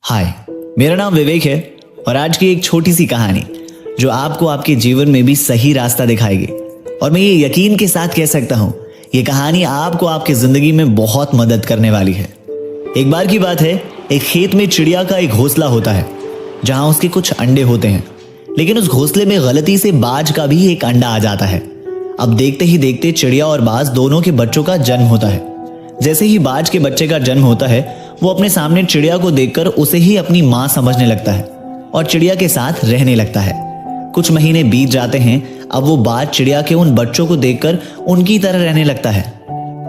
हाय, मेरा नाम विवेक है और आज की एक छोटी सी कहानी जो आपको आपके जीवन में भी सही रास्ता दिखाएगी। और मैं ये यकीन के साथ कह सकता हूँ ये कहानी आपको आपकी जिंदगी में बहुत मदद करने वाली है। एक बार की बात है, एक खेत में चिड़िया का एक घोंसला होता है जहां उसके कुछ अंडे होते हैं, लेकिन उस घोंसले में गलती से बाज का भी एक अंडा आ जाता है। अब देखते ही देखते चिड़िया और बाज दोनों के बच्चों का जन्म होता है। जैसे ही बाज के बच्चे का जन्म होता है, वो अपने सामने चिड़िया को देखकर उसे ही अपनी मां समझने लगता है और चिड़िया के साथ रहने लगता है। कुछ महीने बीत जाते हैं। अब वो बाज चिड़िया के उन बच्चों को देखकर उनकी तरह रहने लगता है।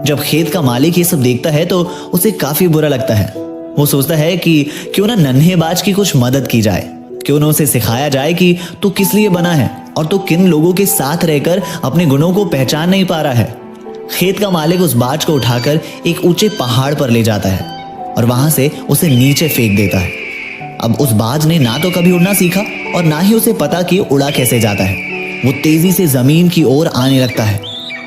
जब खेत का मालिक ये सब देखता है तो उसे काफी बुरा लगता है। वो सोचता है कि क्यों ना नन्हे बाज की कुछ मदद की जाए, क्यों ना उसे सिखाया जाए कि तू किस लिए बना है और तू किन लोगों के साथ रहकर अपने गुणों को पहचान नहीं पा रहा है। खेत का मालिक उस बाज को उठाकर एक ऊंचे पहाड़ पर ले जाता है और वहां से उसे नीचे फेंक देता है। अब उस बाज ने ना तो कभी उड़ना सीखा और ना ही उसे पता कि उड़ा कैसे जाता है। वो तेजी से जमीन की ओर आने लगता है।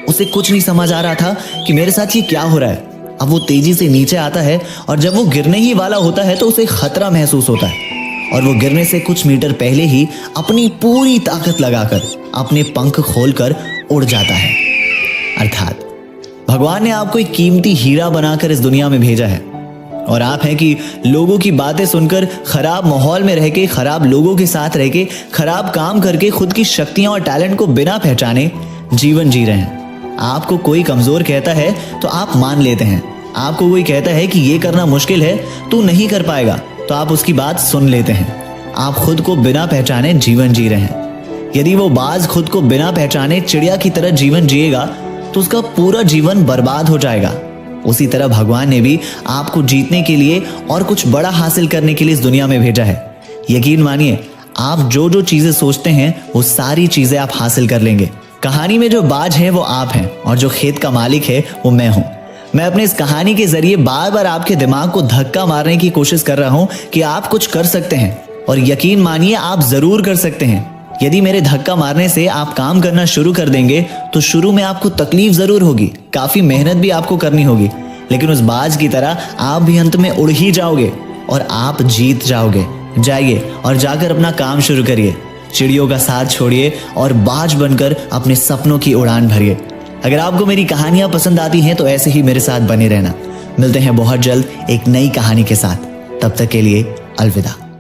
उसे कुछ नहीं समझ आ रहा था कि मेरे साथ ये क्या हो रहा है। अब वो तेजी से नीचे आता है और जब वो गिरने ही वाला होता है तो उसे खतरा महसूस होता है और वो गिरने से कुछ मीटर पहले ही अपनी पूरी ताकत लगाकर अपने पंख खोलकर उड़ जाता है। अर्थात भगवान ने आपको एक कीमती हीरा बनाकर इस दुनिया में भेजा है और आप हैं कि लोगों की बातें सुनकर, खराब माहौल में रह के, खराब लोगों के साथ रह के, खराब काम करके खुद की शक्तियां और टैलेंट को बिना पहचाने जीवन जी रहे हैं। आपको कोई कमजोर कहता है तो आप मान लेते हैं। आपको कोई कहता है कि ये करना मुश्किल है, तू नहीं कर पाएगा, तो आप उसकी बात सुन लेते हैं। आप खुद को बिना पहचाने जीवन जी रहे हैं। यदि वो बाज खुद को बिना पहचाने चिड़िया की तरह जीवन जिएगा तो उसका पूरा जीवन बर्बाद हो जाएगा। उसी तरह भगवान ने भी आपको जीतने के लिए और कुछ बड़ा हासिल करने के लिए इस दुनिया में भेजा है। यकीन मानिए, आप जो जो चीजें सोचते हैं वो सारी चीजें आप हासिल कर लेंगे। कहानी में जो बाज है वो आप हैं और जो खेत का मालिक है वो मैं हूं। मैं अपने इस कहानी के जरिए बार बार आपके दिमाग को धक्का मारने की कोशिश कर रहा हूं कि आप कुछ कर सकते हैं, और यकीन मानिए आप जरूर कर सकते हैं। यदि मेरे धक्का मारने से आप काम करना शुरू कर देंगे तो शुरू में आपको तकलीफ जरूर होगी, काफी मेहनत भी आपको करनी होगी, लेकिन उस बाज की तरह आप भी अंत में उड़ ही जाओगे और आप जीत जाओगे। जाइए और जाकर अपना काम शुरू करिए। चिड़ियों का साथ छोड़िए और बाज बनकर अपने सपनों की उड़ान भरिए। अगर आपको मेरी कहानियां पसंद आती हैं तो ऐसे ही मेरे साथ बने रहना। मिलते हैं बहुत जल्द एक नई कहानी के साथ। तब तक के लिए अलविदा।